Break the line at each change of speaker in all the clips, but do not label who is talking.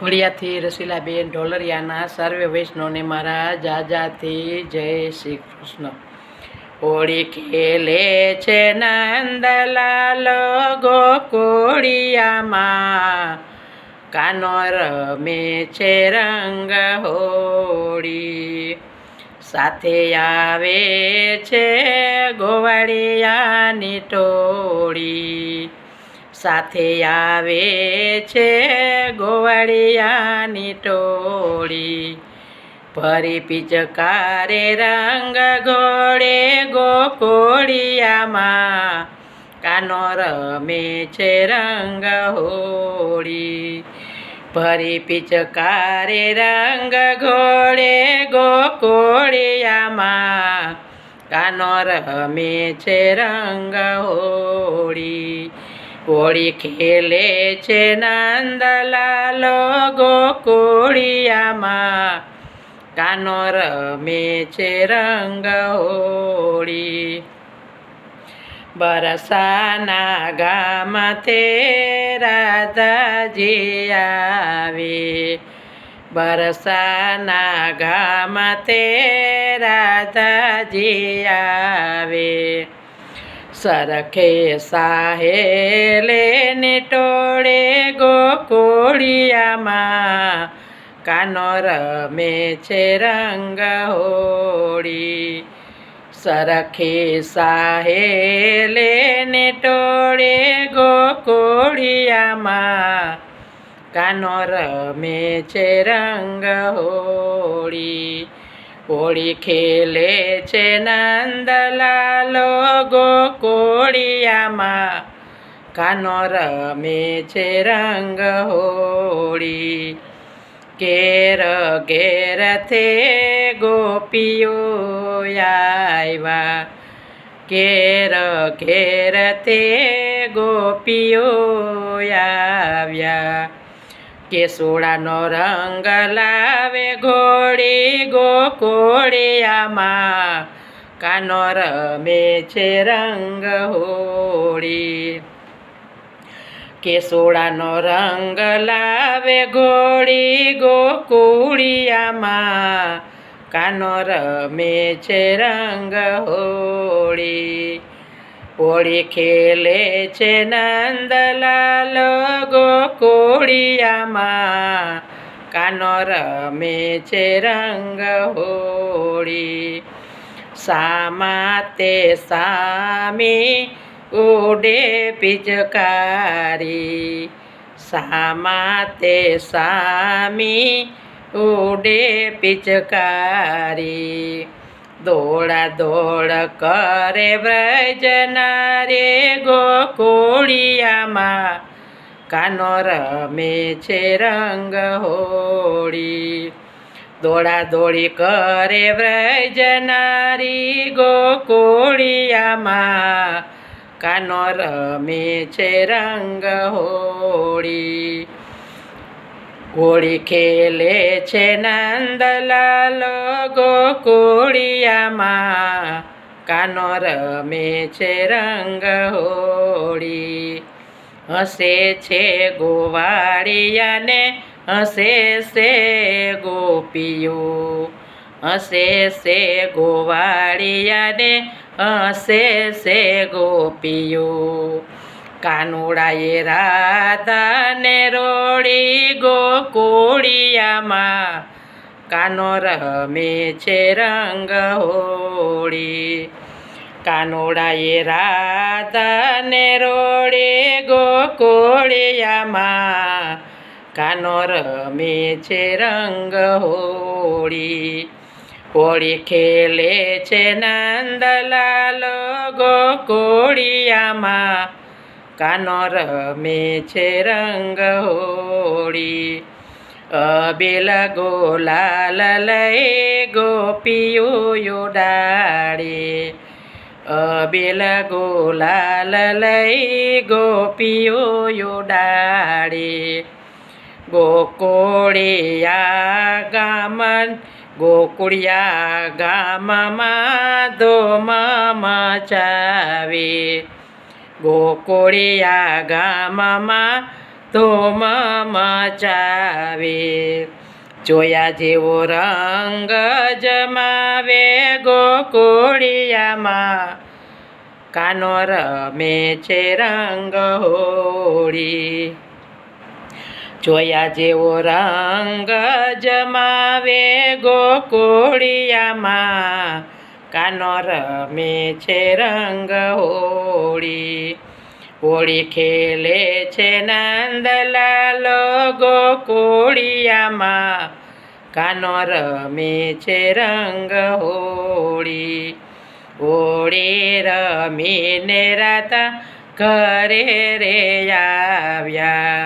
વડિયાથી રસીલાબેન ઢોલરિયાના સર્વે વૈષ્ણવને મારા જાજાથી જય શ્રી કૃષ્ણ. હોળી ખેલે છે નંદલાલ ગોકુળિયામાં, કાનો રમે છે રંગ હોળી. સાથે આવે છે ગોવાળિયાની ટોળી, સાથે આવે છે ગોવાળિયાની ટોળી. ફરી પિચકારે રંગ ઘોડે ગોકુળિયામાં, કાનો રમે છે રંગ હોળી. ફરી પિચકારે રંગ ઘોડે ગોકુળિયામાં, કાનો રમે છે રંગ હોળી. હોળી ખેલે છે નંદલાલ ગોકુળિયામાં, કાનો રમે છે રંગ હોળી. બરસાના ગામથી રાધાજી આવે, બરસાના ગામથી રાધાજી આવે. સરખે સાહેલે ટોળે ગોકુળિયામાં, કાનો રમે છે રંગ હોળી. સરખે સાહેલે ટોળે ગોકુળિયામાં, કાનો રમે છે રંગ હોળી. હોળી ખેલે છે નંદલાલ ગોકુળિયામાં, કાનો રમે છે રંગ હોળી. ઘેર ઘેરથી ગોપીઓ આવ્યા, ઘેર ઘેરથી ગોપીઓ આવ્યા. કેસુડાનો રંગ લાવે ઘોડી ગોકુળિયામાં, કાનો રમે છે રંગ હોળી. કેસુડાનો રંગ લાવે ઘોડી ગોકુળિયામાં, કાનો રમે છે રંગ હોળી. હોળી ખેલે છે નંદલાલ ગોકુળિયામાં, કાનો રમે છે રંગ હોળી. સામા તે સામી ઉડે પિચકારી, સામા તે સામી ઉડે પિચકારી. દોડા દોડ કરે વ્રજનારે ગોકુળિયામાં, કાનો રમે છે રંગ હોળી. દોડા દોડી કરે વ્રજનારી ગોકુળિયામાં, કાનો રમે છે રંગ હોળી. હોળી ખેલે છે નંદલાલ ગોકુળિયામાં, કાનો રમે છે રંગ હોળી. હસે છે ગોવાળિયાને હસે છે ગોપીઓ, હસે છે ગોવાળિયાને હસે છે ગોપીઓ. કાનુડાએ રાધાને રોળી ગોકુળિયામાં, કાનો રમે છે રંગ હોળી. કાનુડાએ રાધાને રોળી ગોકુળિયામાં, કાનો રમે છે રંગ હોળી. હોળી ખેલે છે નંદલાલ ગોકુળિયામાં, કાનો રમે છે રંગ હોળી. અબીલ ગુલાલ લઈ ગોપીઓ ઉડાડે, અબીલ ગુલાલ લઈ ગોપીઓ ઉડાડે. ગોકુળિયા ગામમાં ધૂમ મચાવે, ગોકુળિયા ગામમાં ધૂમ મચાવે. જોયા જેવો રંગ જમાવે ગોકુળિયામાં, કાનો રમે છે રંગ હોળી. જોયા જેવો રંગ જમાવે ગોકુળિયામાં, કાનો રમે છે રંગ હોળી. હોળી ખેલે છે નંદલાલો ગોકુળિયામાં, કાનો રમે છે રંગ હોળી. હોળી રમીને રાતા ઘરે રે આવ્યા,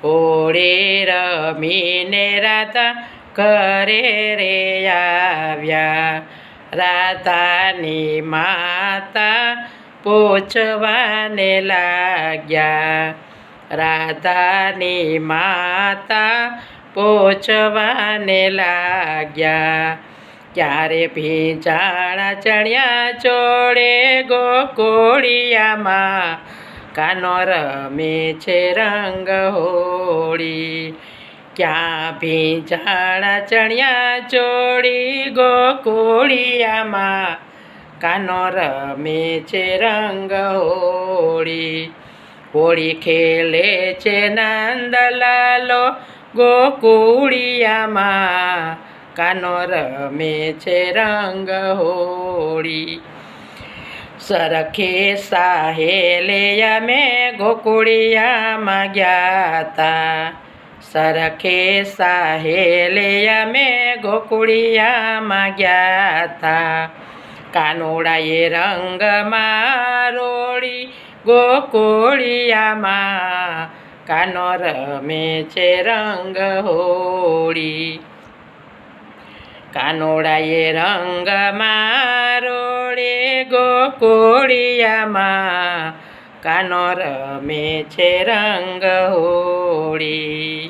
હોળી રમીને રાતા ઘરે રે આવ્યા. રાધાની માતા પૂછવાને લાગ્યા, રાધાની માતા પૂછવાને લાગ્યા. ક્યારે ભીંજાણા ચણ્યા ચોળે ગોકુળિયામાં, કાનો રમે છે રંગ હોળી. ક્યાં ભીંજાણા ચણ્યા ચોળી ગોકુળિયામાં, કાનો રમે છે રંગ હોળી. હોળી ખેલે છે નંદલાલો ગોકુળિયામાં, કાનો રમે છે રંગ હોળી. સરખે સાહેલે અમે ગોકુળિયામાં ગયા તા, સરખે સાહેલે અમે ગોકુળિયામાં ગયા તા. કાનુડાએ રંગમાં રોળી ગોકુળિયામાં, કાનો રમે છે રંગ હોળી. કાનુડાએ રંગમાં રોળે ગોકુળિયામાં, કાનો રમે છે રંગ હોળી.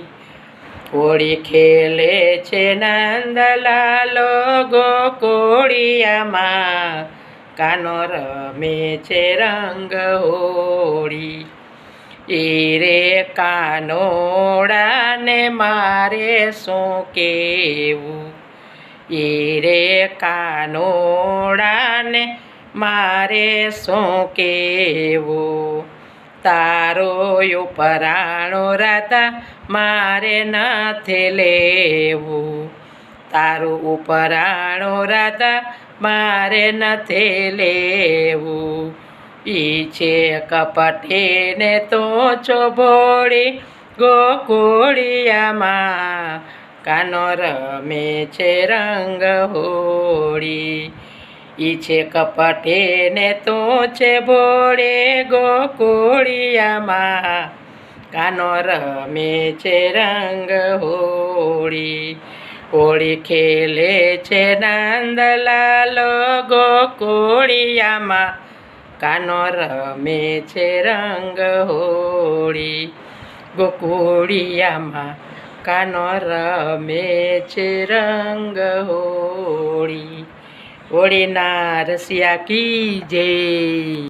હોળી ખેલે છે નંદલાલો ગોકુળિયામાં, કાનો રમે છે રંગ હોળી. રે કાનોડાને મારે શું કહેવું, રે કાનોડાને મારે શું કહેવું. તારો ઉપરાણો રાતા મારે નથી લેવું, તારું ઉપરાણો રાતા મારે નથી લેવું. ઈ છે કપટીને તો છો ભોળી ગોકુળિયામાં, કાનો રમે છે રંગ હોળી. ઈ છે કપટીને તો છે ભોળે ગોકુળિયામાં, કાનો રમે છે રંગ હોળી. હોળી ખેલે છે નંદલાલો ગોકુળિયામાં, કાનો રમે છે રંગ હોળી. ગોકુળિયામાં કાનો રમે છે રંગ હોળી. હોળીના રસિયા કી જય.